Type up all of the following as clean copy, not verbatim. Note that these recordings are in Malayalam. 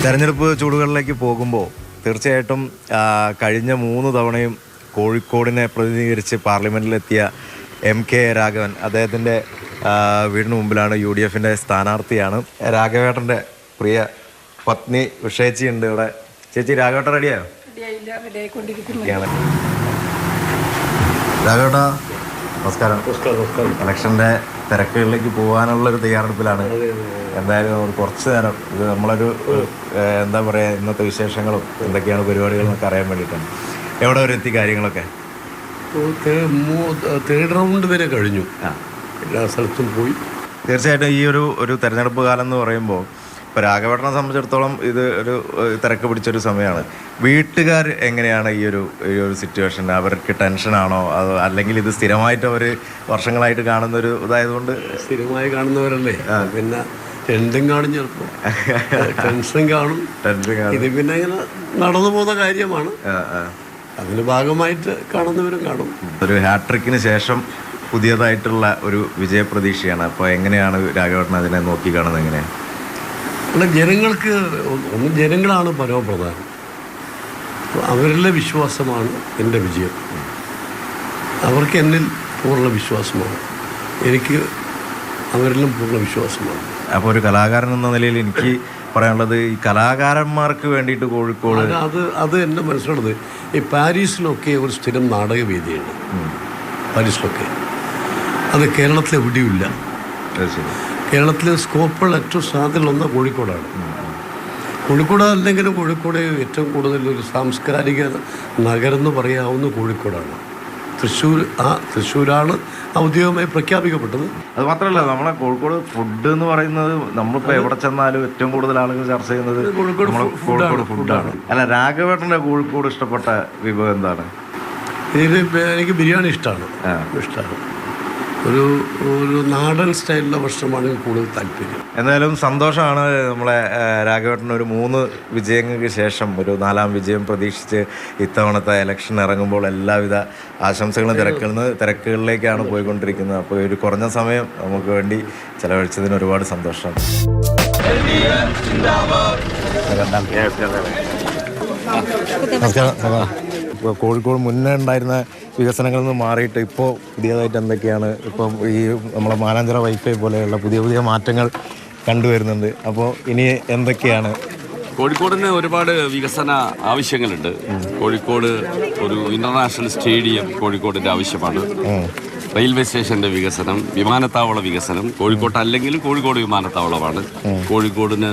തെരഞ്ഞെടുപ്പ് ചൂടുകളിലേക്ക് പോകുമ്പോൾ തീർച്ചയായിട്ടും കഴിഞ്ഞ 3 തവണയും കോഴിക്കോടിനെ പ്രതിനിധീകരിച്ച് പാർലമെൻറ്റിലെത്തിയ MK രാഘവൻ, അദ്ദേഹത്തിൻ്റെ വീടിന് മുമ്പിലാണ് UDFൻ്റെ സ്ഥാനാർത്ഥിയാണ്. രാഘവേട്ടൻ്റെ പ്രിയ പത്നി ഉഷേച്ചി ഉണ്ട് ഇവിടെ. ചേച്ചി, രാഘവേട്ടൻ റെഡിയായോ? രാഘവേട്ട നമസ്കാരം. ഇലക്ഷൻ്റെ തിരക്കുകളിലേക്ക് പോകാനുള്ളൊരു തയ്യാറെടുപ്പിലാണ്. എന്തായാലും കുറച്ച് നേരം ഇത് നമ്മളൊരു എന്താ പറയുക, ഇന്നത്തെ വിശേഷങ്ങളും എന്തൊക്കെയാണ് പരിപാടികളെന്നൊക്കെ അറിയാൻ വേണ്ടിയിട്ടാണ്. എവിടെ വരെ എത്തി കാര്യങ്ങളൊക്കെ? തേർഡ് റൗണ്ട് വരെ കഴിഞ്ഞു, എല്ലാ സ്ഥലത്തും പോയി. തീർച്ചയായിട്ടും ഈ ഒരു തെരഞ്ഞെടുപ്പ് കാലം എന്ന് പറയുമ്പോൾ ഇപ്പോൾ രാഘവേട്ടനെ സംബന്ധിച്ചിടത്തോളം ഇത് ഒരു തിരക്ക് പിടിച്ചൊരു സമയമാണ്. വീട്ടുകാർ എങ്ങനെയാണ് ഈ ഒരു സിറ്റുവേഷൻ? അവർക്ക് ടെൻഷനാണോ, അതോ അല്ലെങ്കിൽ ഇത് സ്ഥിരമായിട്ട് അവർ വർഷങ്ങളായിട്ട് കാണുന്നൊരു ഇതായതുകൊണ്ട്? സ്ഥിരമായി കാണുന്നവരല്ലേ, പിന്നെ രണ്ടും കാണും, ചിലപ്പോൾ ടെൻഷൻ കാണും. ഇത് പിന്നെ ഇങ്ങനെ നടന്നു പോകുന്ന കാര്യമാണ്, അതിന് ഭാഗമായിട്ട് കാണുന്നവരും കാണും. ഒരു ഹാട്രിക്കിന് ശേഷം പുതിയതായിട്ടുള്ള ഒരു വിജയപ്രതീക്ഷയാണ്. അപ്പോൾ എങ്ങനെയാണ് രാഘവേട്ടൻ അതിനെ നോക്കി കാണുന്നത്? എങ്ങനെയാണ്? അല്ല, ജനങ്ങൾക്ക് ജനങ്ങളാണ് പരമപ്രധാനം. അവരിലെ വിശ്വാസമാണ് എൻ്റെ വിജയം. അവർക്ക് എന്നിൽ പൂർണ്ണ വിശ്വാസമാണ്, എനിക്ക് അവരിലും പൂർണ്ണ വിശ്വാസമാണ്. അപ്പോൾ ഒരു കലാകാരൻ എന്ന നിലയിൽ എനിക്ക് പറയാനുള്ളത്, ഈ കലാകാരന്മാർക്ക് വേണ്ടിയിട്ട് കോഴിക്കോട് അത് എൻ്റെ മനസ്സിലുള്ളത്. ഈ പാരീസിലൊക്കെ ഒരു സ്ഥിരം നാടകവേദിയുണ്ട്, പാരീസിലൊക്കെ. അത് കേരളത്തിൽ എവിടെയുമില്ല. കേരളത്തിലെ സ്കോപ്പുകൾ ഏറ്റവും സാധ്യതയുള്ള കോഴിക്കോടാണ്. കോഴിക്കോട് അല്ലെങ്കിലും കോഴിക്കോട് ഏറ്റവും കൂടുതൽ ഒരു സാംസ്കാരിക നഗരം എന്ന് പറയാവുന്ന കോഴിക്കോടാണ്. തൃശ്ശൂരാണ് ഔദ്യോഗികമായി പ്രഖ്യാപിക്കപ്പെട്ടത്. അത് മാത്രമല്ല, നമ്മളെ കോഴിക്കോട് ഫുഡ് എന്ന് പറയുന്നത് നമ്മളിപ്പോൾ എവിടെ ചെന്നാലും ഏറ്റവും കൂടുതൽ ആളുകൾ ചർച്ച ചെയ്യുന്നത് കോഴിക്കോട് ഫുഡാണ്. അല്ല, രാഘവേട്ടൻ്റെ കോഴിക്കോട് ഇഷ്ടപ്പെട്ട വിഭവം എന്താണ്? എനിക്ക് ബിരിയാണി ഇഷ്ടമാണ്. ഒരു നാടൻ സ്റ്റൈലിലുള്ള ഭക്ഷണമാണ് എനിക്ക് കൂടുതൽ താല്പര്യം. എന്തായാലും സന്തോഷമാണ്. നമ്മളെ രാഘവേട്ടന് ഒരു 3 വിജയങ്ങൾക്ക് ശേഷം ഒരു 4ാം വിജയം പ്രതീക്ഷിച്ച് ഇത്തവണത്തെ ഇലക്ഷൻ ഇറങ്ങുമ്പോൾ എല്ലാവിധ ആശംസകളും തിരക്കുകളിലേക്കാണ് പോയിക്കൊണ്ടിരിക്കുന്നത്. അപ്പോൾ ഒരു കുറഞ്ഞ സമയം നമുക്ക് വേണ്ടി ചെലവഴിച്ചതിന് ഒരുപാട് സന്തോഷമാണ്. നമസ്കാരം. ഇപ്പോൾ കോഴിക്കോട് മുന്നേ ഉണ്ടായിരുന്ന വികസനങ്ങളിൽ നിന്ന് മാറിയിട്ട് ഇപ്പോൾ പുതിയതായിട്ട് എന്തൊക്കെയാണ്? ഇപ്പം ഈ നമ്മളെ മാനാഞ്ചിറ വൈഫൈ പോലെയുള്ള പുതിയ മാറ്റങ്ങൾ കണ്ടുവരുന്നുണ്ട്. അപ്പോൾ ഇനി എന്തൊക്കെയാണ്? കോഴിക്കോടിന് ഒരുപാട് വികസന ആവശ്യങ്ങളുണ്ട്. കോഴിക്കോട് ഒരു ഇൻ്റർനാഷണൽ സ്റ്റേഡിയം കോഴിക്കോടിൻ്റെ ആവശ്യമാണ്. റെയിൽവേ സ്റ്റേഷൻ്റെ വികസനം, വിമാനത്താവള വികസനം. കോഴിക്കോട്ടല്ലെങ്കിലും കോഴിക്കോട് വിമാനത്താവളമാണ്. കോഴിക്കോടിന്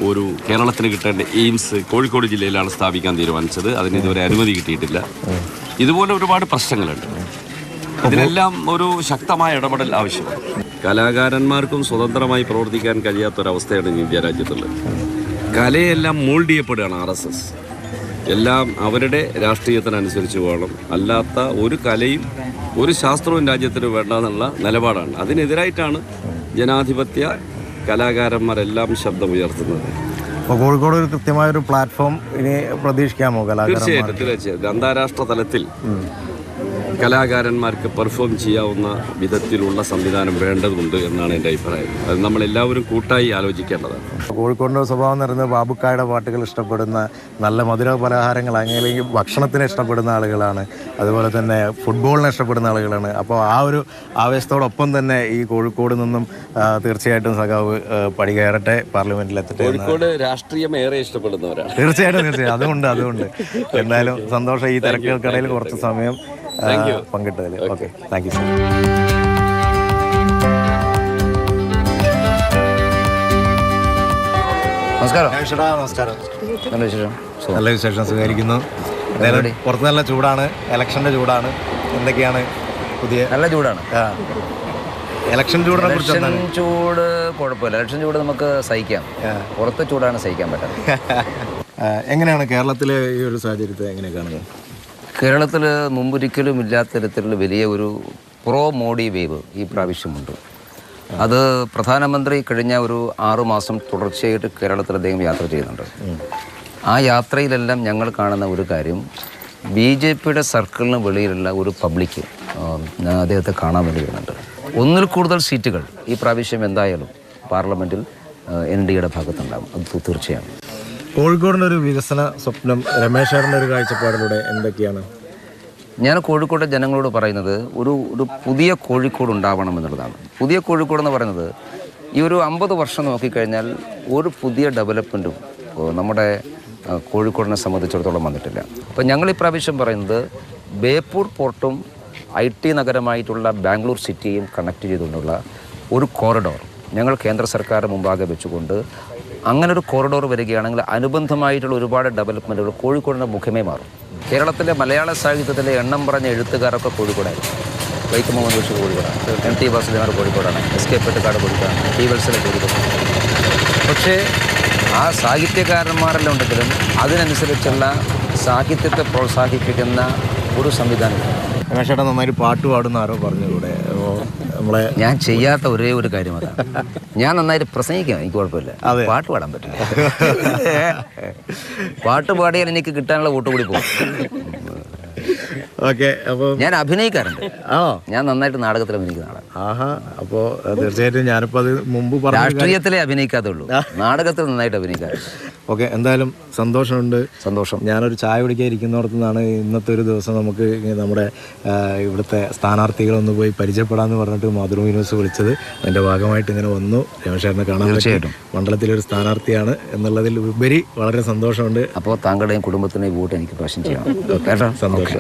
ഒരു കേരളത്തിന് കിട്ടേണ്ട എയിംസ് കോഴിക്കോട് ജില്ലയിലാണ് സ്ഥാപിക്കാൻ തീരുമാനിച്ചത്. അതിന് ഇതുവരെ അനുമതി കിട്ടിയിട്ടില്ല. ഇതുപോലെ ഒരുപാട് പ്രശ്നങ്ങളുണ്ട്. ഇതിനെല്ലാം ഒരു ശക്തമായ ഇടപെടൽ ആവശ്യമാണ്. കലാകാരന്മാർക്കും സ്വതന്ത്രമായി പ്രവർത്തിക്കാൻ കഴിയാത്തൊരവസ്ഥയാണ് ഇന്ത്യ രാജ്യത്തുള്ളത്. കലയെല്ലാം മോൾഡ് ചെയ്യപ്പെടുകയാണ് RSS. എല്ലാം അവരുടെ രാഷ്ട്രീയത്തിനനുസരിച്ച് വേണം, അല്ലാത്ത ഒരു കലയും ഒരു ശാസ്ത്രവും രാജ്യത്തിന് വേണ്ടെന്നുള്ള നിലപാടാണ്. അതിനെതിരായിട്ടാണ് ജനാധിപത്യ കലാകാരന്മാരെല്ലാം ശബ്ദമുയർത്തുന്നത്. അപ്പോൾ കോഴിക്കോട് ഒരു കൃത്യമായൊരു പ്ലാറ്റ്ഫോം ഇനി പ്രതീക്ഷിക്കാമോ കലാകാരന്മാർ? തീർച്ചയായിട്ടും അന്താരാഷ്ട്ര തലത്തിൽ കലാകാരന്മാർക്ക് പെർഫോം ചെയ്യാവുന്ന വിധത്തിലുള്ള സംവിധാനം വേണ്ടതുണ്ട് എന്നാണ് എൻ്റെ അഭിപ്രായം. അത് നമ്മളെല്ലാവരും കൂട്ടായി ആലോചിക്കേണ്ടതാണ്. കോഴിക്കോടിൻ്റെ സ്വഭാവം നിറഞ്ഞ ബാബുക്കായുടെ പാട്ടുകൾ ഇഷ്ടപ്പെടുന്ന, നല്ല മധുര പലഹാരങ്ങൾ അങ്ങനെയെങ്കിൽ ഭക്ഷണത്തിന് ഇഷ്ടപ്പെടുന്ന ആളുകളാണ്, അതുപോലെ തന്നെ ഫുട്ബോളിനെ ഇഷ്ടപ്പെടുന്ന ആളുകളാണ്. അപ്പോൾ ആ ഒരു ആവേശത്തോടൊപ്പം തന്നെ ഈ കോഴിക്കോട് നിന്നും തീർച്ചയായിട്ടും സഖാവ് പടി കയറട്ടെ, പാർലമെന്റിലെത്തട്ടെ. കോഴിക്കോട് രാഷ്ട്രീയം ഏറെ ഇഷ്ടപ്പെടുന്നവരാണ്. തീർച്ചയായിട്ടും അതുകൊണ്ട് എന്തായാലും സന്തോഷം ഈ തിരക്കുകൾക്കിടയിൽ കുറച്ച് സമയം പങ്കിട്ടതിൽ. Okay, thank you sir. നമസ്കാരം. നമസ്കാരം. നല്ല വിശേഷം. നല്ല വിശേഷം, സുഖമായിരിക്കുന്നു. പുറത്ത് നല്ല ചൂടാണ്, ഇലക്ഷൻ്റെ ചൂടാണ്. എന്തൊക്കെയാണ് പുതിയ? നല്ല ചൂടാണ്. ഇലക്ഷൻ ചൂടിനെ കുറിച്ച്? ചൂട് കുഴപ്പമില്ല, ഇലക്ഷൻ ചൂട് നമുക്ക് സഹിക്കാം. പുറത്തെ ചൂടാണ് സഹിക്കാൻ പറ്റുന്നത്. എങ്ങനെയാണ് കേരളത്തിലെ ഈ ഒരു സാഹചര്യത്തെ എങ്ങനെ കാണുന്നത്? കേരളത്തിൽ മുമ്പൊരിക്കലും ഇല്ലാത്ത തരത്തിലുള്ള വലിയ ഒരു പ്രോ മോഡി വേവ് ഈ പ്രാവശ്യമുണ്ട്. അത് പ്രധാനമന്ത്രി കഴിഞ്ഞ ഒരു 6 മാസം തുടർച്ചയായിട്ട് കേരളത്തിൽ അദ്ദേഹം യാത്ര ചെയ്യുന്നുണ്ട്. ആ യാത്രയിലെല്ലാം ഞങ്ങൾ കാണുന്ന ഒരു കാര്യം, BJPയുടെ സർക്കിളിന് വെളിയിലുള്ള ഒരു പബ്ലിക്ക് അദ്ദേഹത്തെ കാണാൻ വേണ്ടി വരുന്നുണ്ട്. ഒന്നിൽ കൂടുതൽ സീറ്റുകൾ ഈ പ്രാവശ്യം എന്തായാലും പാർലമെൻറ്റിൽ NDAയുടെ ഭാഗത്തുണ്ടാകും, അത് തീർച്ചയാണ്. കോഴിക്കോടിൻ്റെ ഒരു വികസന സ്വപ്നം രമേശ് ചേട്ടൻ്റെ ഒരു കാഴ്ചപ്പാടിലൂടെ എന്തൊക്കെയാണ്? ഞാൻ കോഴിക്കോട്ടെ ജനങ്ങളോട് പറയുന്നത് ഒരു പുതിയ കോഴിക്കോട് ഉണ്ടാവണം എന്നുള്ളതാണ്. പുതിയ കോഴിക്കോട് എന്ന് പറയുന്നത് ഈ ഒരു 50 വർഷം നോക്കിക്കഴിഞ്ഞാൽ ഒരു പുതിയ ഡെവലപ്മെൻറ്റും നമ്മുടെ കോഴിക്കോടിനെ സംബന്ധിച്ചിടത്തോളം വന്നിട്ടില്ല. അപ്പോൾ ഞങ്ങൾ ഇപ്രാവശ്യം പറയുന്നത് ബേപ്പൂർ പോർട്ടും IT നഗരമായിട്ടുള്ള ബാംഗ്ലൂർ സിറ്റിയും കണക്ട് ചെയ്തുകൊണ്ടുള്ള ഒരു കോറിഡോർ ഞങ്ങൾ കേന്ദ്ര സർക്കാർ മുമ്പാകെ വെച്ചുകൊണ്ട് അങ്ങനെ ഒരു കോറിഡോർ വരികയാണെങ്കിൽ അനുബന്ധമായിട്ടുള്ള ഒരുപാട് ഡെവലപ്മെൻറ്റുകൾ കോഴിക്കോടിൻ്റെ മുഖമേ മാറും. കേരളത്തിലെ മലയാള സാഹിത്യത്തിലെ എണ്ണം പറഞ്ഞ എഴുത്തുകാരൊക്കെ കോഴിക്കോടായിരുന്നു. വൈക്കം മുഹമ്മദ് ബഷീർ കോഴിക്കോടാണ്, MT വാസുദേവൻ കോഴിക്കോടാണ്, SK പൊറ്റക്കാട് കോഴിക്കോടാണ്, T വത്സല കോഴിക്കോടാണ്. പക്ഷേ ആ സാഹിത്യകാരന്മാരെല്ലാം ഉണ്ടെങ്കിലും അതിനനുസരിച്ചുള്ള സാഹിത്യത്തെ പ്രോത്സാഹിപ്പിക്കുന്ന ഒരു സംവിധാനം. രമേശ് ചേട്ടൻ നന്നായിട്ട് പാട്ട് പാടുന്ന ആരോ പറഞ്ഞൂടെ? അപ്പോൾ നമ്മളെ ഞാൻ ചെയ്യാത്ത ഒരേ ഒരു കാര്യം അതാണ്. ഞാൻ നന്നായിട്ട് പ്രസംഗിക്കാം, എനിക്ക് കുഴപ്പമില്ല. പാട്ട് പാടാൻ പറ്റില്ല. പാട്ട് പാടിയാൽ എനിക്ക് കിട്ടാനുള്ള വോട്ട് കൂടി പോകും. ഓക്കെ. അപ്പോൾ ഞാൻ അഭിനയിക്കാറുണ്ട്. ആണോ? ഞാൻ നന്നായിട്ട് നാടകത്തിൽ അഭിനയിക്കുന്ന ആളാണ്. ആഹാ. അപ്പോൾ തീർച്ചയായിട്ടും ഞാനിപ്പോൾ അത് മുമ്പ് പറഞ്ഞു. രാഷ്ട്രീയത്തിലേ അഭിനയിക്കാത്തുള്ളൂ, നാടകത്തിൽ നന്നായിട്ട് അഭിനയിക്കാറുണ്ട്. ഓക്കെ, എന്തായാലും സന്തോഷമുണ്ട്. സന്തോഷം. ഞാനൊരു ചായ കുടിക്കാൻ ഇരിക്കുന്നിടത്തു നിന്നാണ് ഇന്നത്തെ ഒരു ദിവസം നമുക്ക് നമ്മുടെ ഇവിടുത്തെ സ്ഥാനാർത്ഥികളൊന്ന് പോയി പരിചയപ്പെടാമെന്ന് പറഞ്ഞിട്ട് മാതൃഭൂമി ന്യൂസ് വിളിച്ചത്. അതിൻ്റെ ഭാഗമായിട്ട് ഇങ്ങനെ വന്നു. രമേശ് ചേട്ടനെ കാണാൻ തീർച്ചയായിട്ടും മണ്ഡലത്തിലൊരു സ്ഥാനാർത്ഥിയാണ് എന്നുള്ളതിൽ ഉപരി വളരെ സന്തോഷമുണ്ട്. അപ്പോൾ താങ്കളുടെയും കുടുംബത്തിൻ്റെയും വോട്ട് എനിക്ക് പ്രാവശ്യം ചെയ്യണം കേട്ടോ. സന്തോഷം.